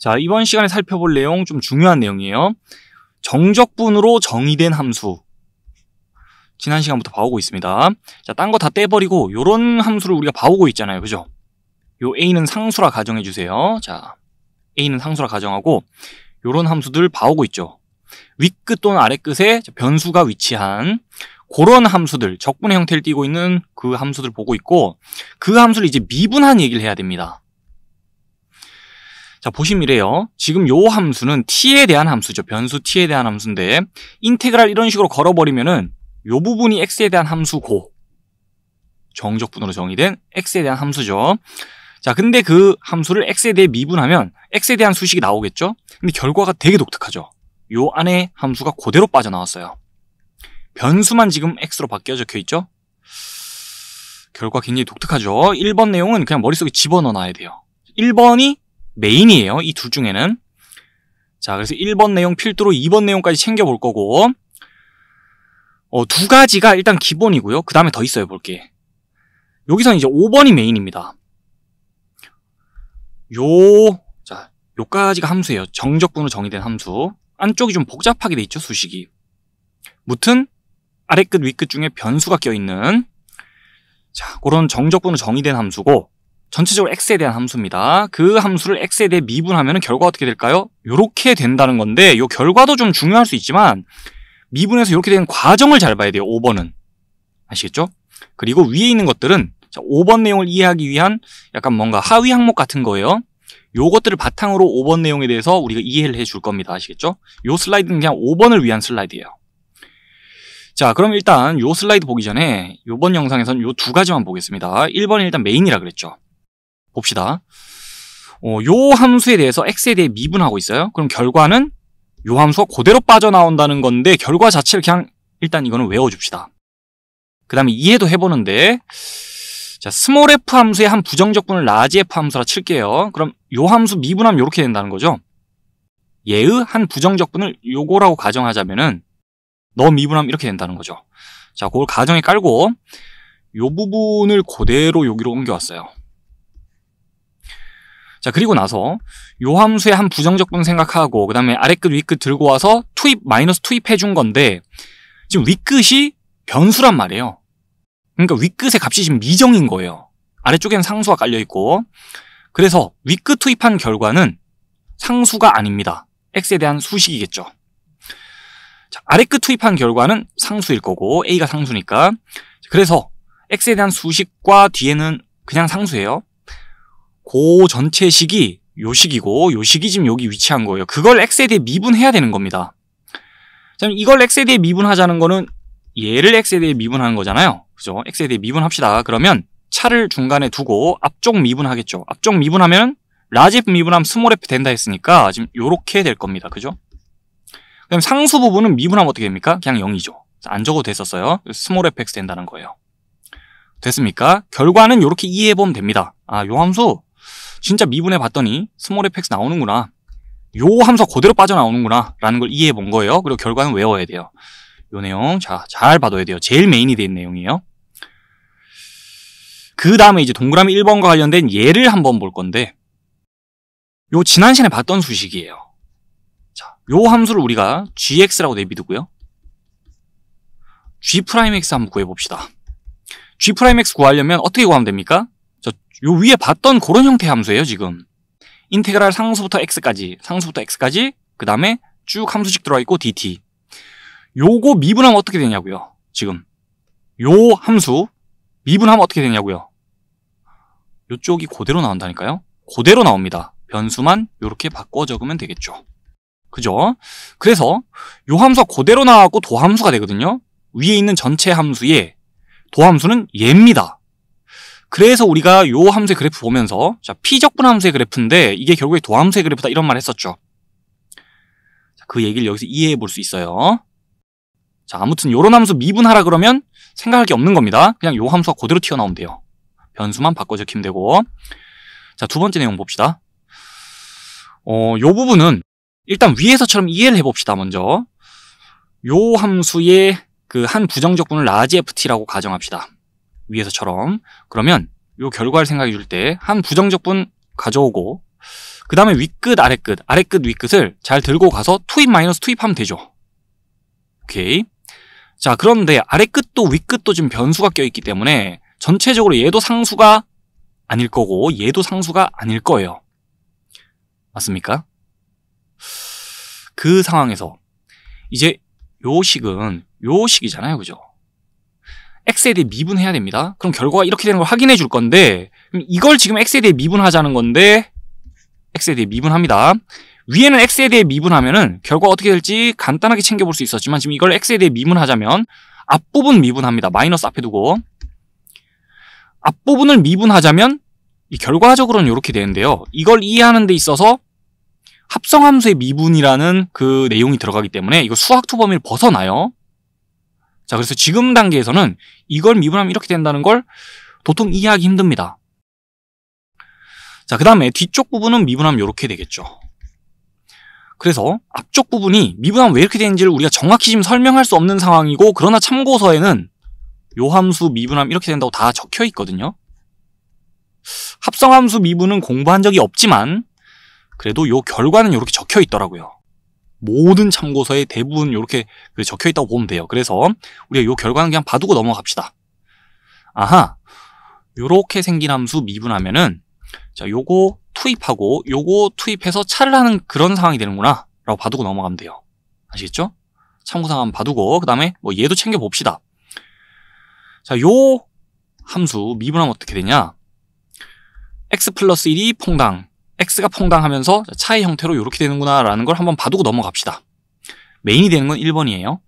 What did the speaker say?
자, 이번 시간에 살펴볼 내용 좀 중요한 내용이에요. 정적분으로 정의된 함수. 지난 시간부터 봐오고 있습니다. 자, 딴 거 다 떼버리고 요런 함수를 우리가 봐오고 있잖아요. 그죠? 요 A는 상수라 가정해주세요. 자, A는 상수라 가정하고 요런 함수들 봐오고 있죠. 윗끝 또는 아래끝에 변수가 위치한 그런 함수들, 적분의 형태를 띠고 있는 그 함수들 보고 있고, 그 함수를 이제 미분한 얘기를 해야 됩니다. 자, 보시면 이래요. 지금 요 함수는 t에 대한 함수죠. 변수 t에 대한 함수인데 인테그랄 이런 식으로 걸어버리면은 요 부분이 x에 대한 함수고, 정적분으로 정의된 x에 대한 함수죠. 자, 근데 그 함수를 x에 대해 미분하면 x에 대한 수식이 나오겠죠. 근데 결과가 되게 독특하죠. 요 안에 함수가 그대로 빠져나왔어요. 변수만 지금 x로 바뀌어 적혀 있죠. 결과 굉장히 독특하죠. 1번 내용은 그냥 머릿속에 집어넣어 놔야 돼요. 1번이 메인이에요. 이 둘 중에는. 자, 그래서 1번 내용 필두로 2번 내용까지 챙겨볼 거고, 두 가지가 일단 기본이고요. 그 다음에 더 있어요. 볼게. 여기서는 이제 5번이 메인입니다. 요까지가 함수예요. 정적분으로 정의된 함수. 안쪽이 좀 복잡하게 돼 있죠. 수식이. 무튼 아래끝 윗끝 중에 변수가 껴있는, 자, 그런 정적분으로 정의된 함수고, 전체적으로 x에 대한 함수입니다. 그 함수를 x에 대해 미분하면 결과가 어떻게 될까요? 요렇게 된다는 건데, 요 결과도 좀 중요할 수 있지만 미분해서 이렇게 되는 과정을 잘 봐야 돼요. 5번은. 아시겠죠? 그리고 위에 있는 것들은 5번 내용을 이해하기 위한 약간 뭔가 하위 항목 같은 거예요. 요것들을 바탕으로 5번 내용에 대해서 우리가 이해를 해줄 겁니다. 아시겠죠? 요 슬라이드는 그냥 5번을 위한 슬라이드예요. 자, 그럼 일단 요 슬라이드 보기 전에 요번 영상에서는 요 두 가지만 보겠습니다. 1번이 일단 메인이라 그랬죠. 봅시다. 요 함수에 대해서 x에 대해 미분하고 있어요. 그럼 결과는 요 함수가 그대로 빠져나온다는 건데, 결과 자체를 그냥 일단 이거는 외워줍시다. 그 다음에 이해도 해보는데, 자, 스몰 f 함수의 한 부정적분을 라지 f 함수라 칠게요. 그럼 요 함수 미분하면 요렇게 된다는 거죠. 얘의 한 부정적분을 요거라고 가정하자면은 너 미분하면 이렇게 된다는 거죠. 자, 그걸 가정에 깔고 요 부분을 그대로 여기로 옮겨왔어요. 자, 그리고 나서 요 함수의 한 부정적분 생각하고 그 다음에 아래끝 윗끝 들고 와서 마이너스 투입해 준 건데, 지금 윗끝이 변수란 말이에요. 그러니까 윗끝의 값이 지금 미정인 거예요. 아래쪽에는 상수가 깔려 있고, 그래서 윗끝 투입한 결과는 상수가 아닙니다. x에 대한 수식이겠죠. 자, 아래끝 투입한 결과는 상수일 거고, a가 상수니까. 그래서 x에 대한 수식과 뒤에는 그냥 상수예요. 그 전체 식이 요 식이고, 요 식이 지금 여기 위치한 거예요. 그걸 x에 대해 미분해야 되는 겁니다. 자, 이걸 x에 대해 미분하자는 거는 얘를 x에 대해 미분하는 거잖아요. 그죠? x에 대해 미분합시다. 그러면 차를 중간에 두고 앞쪽 미분하겠죠. 앞쪽 미분하면 라지 f 미분하면 스몰 f 된다 했으니까 지금 요렇게 될 겁니다. 그죠? 그럼 상수 부분은 미분하면 어떻게 됩니까? 그냥 0이죠. 안 적어도 됐었어요. 스몰 fx 된다는 거예요. 됐습니까? 결과는 요렇게 이해해보면 됩니다. 아, 요 함수 진짜 미분해 봤더니 스몰 fx 나오는구나. 요 함수가 그대로 빠져나오는구나 라는 걸 이해해 본 거예요. 그리고 결과는 외워야 돼요. 요 내용 잘 봐둬야 돼요. 제일 메인이 된 내용이에요. 그 다음에 이제 동그라미 1번과 관련된 예를 한번 볼 건데, 요 지난 시간에 봤던 수식이에요. 자, 요 함수를 우리가 gx라고 내비두고요. g'x 한번 구해봅시다. g'x 구하려면 어떻게 구하면 됩니까? 요 위에 봤던 그런 형태의 함수예요. 지금 인테그랄 상수부터 x까지, 그 다음에 쭉 함수식 들어가 있고 dt. 요거 미분하면 어떻게 되냐고요. 지금 요 함수 미분하면 어떻게 되냐고요. 요쪽이 그대로 나온다니까요. 그대로 나옵니다. 변수만 요렇게 바꿔 적으면 되겠죠. 그죠? 그래서 요 함수가 그대로 나와갖고 도함수가 되거든요. 위에 있는 전체 함수의 도함수는 얘입니다. 그래서 우리가 요 함수의 그래프 보면서, 자, p적분 함수의 그래프인데 이게 결국에 도함수의 그래프다 이런 말 했었죠. 자, 그 얘기를 여기서 이해해 볼 수 있어요. 자, 아무튼 요런 함수 미분하라 그러면 생각할 게 없는 겁니다. 그냥 요 함수가 그대로 튀어나오면 돼요. 변수만 바꿔 적히면 되고. 자, 두 번째 내용 봅시다. 요 부분은 일단 위에서처럼 이해를 해봅시다. 먼저 요 함수의 그 한 부정적분을 라지 ft라고 가정합시다. 위에서처럼. 그러면 요 결과를 생각해 줄 때 한 부정적분 가져오고 그 다음에 윗끝, 아랫끝, 아랫끝, 윗끝을 잘 들고 가서 투입 마이너스 투입하면 되죠. 오케이. 자, 그런데 아랫끝도 윗끝도 지금 변수가 껴있기 때문에 전체적으로 얘도 상수가 아닐 거고 얘도 상수가 아닐 거예요. 맞습니까? 그 상황에서 이제 요 식은 요 식이잖아요. 그죠? x에 대해 미분해야 됩니다. 그럼 결과가 이렇게 되는 걸 확인해 줄 건데 그럼 이걸 지금 x에 대해 미분하자는 건데 x에 대해 미분합니다. 위에는 x에 대해 미분하면은 결과가 어떻게 될지 간단하게 챙겨볼 수 있었지만 지금 이걸 x에 대해 미분하자면 앞부분 미분합니다. 마이너스 앞에 두고 앞부분을 미분하자면 이 결과적으로는 이렇게 되는데요. 이걸 이해하는 데 있어서 합성함수의 미분이라는 그 내용이 들어가기 때문에 이거 수학 투범위를 벗어나요. 자, 그래서 지금 단계에서는 이걸 미분하면 이렇게 된다는 걸 도통 이해하기 힘듭니다. 자, 그 다음에 뒤쪽 부분은 미분하면 이렇게 되겠죠. 그래서 앞쪽 부분이 미분하면 왜 이렇게 되는지를 우리가 정확히 지금 설명할 수 없는 상황이고 그러나 참고서에는 요 함수 미분하면 이렇게 된다고 다 적혀 있거든요. 합성함수 미분은 공부한 적이 없지만 그래도 요 결과는 이렇게 적혀 있더라고요. 모든 참고서에 대부분 이렇게 적혀 있다고 보면 돼요. 그래서 우리가 요 결과는 그냥 봐두고 넘어갑시다. 아하, 요렇게 생긴 함수 미분하면은 자, 요거 투입하고 요거 투입해서 차를 하는 그런 상황이 되는구나 라고 봐두고 넘어가면 돼요. 아시겠죠? 참고사항 한번 봐두고 그 다음에 뭐 얘도 챙겨봅시다. 자, 요 함수 미분하면 어떻게 되냐? x 플러스 1이 퐁당, x가 퐁당하면서 차의 형태로 이렇게 되는구나 라는 걸 한번 봐두고 넘어갑시다. 메인이 되는 건 1번이에요.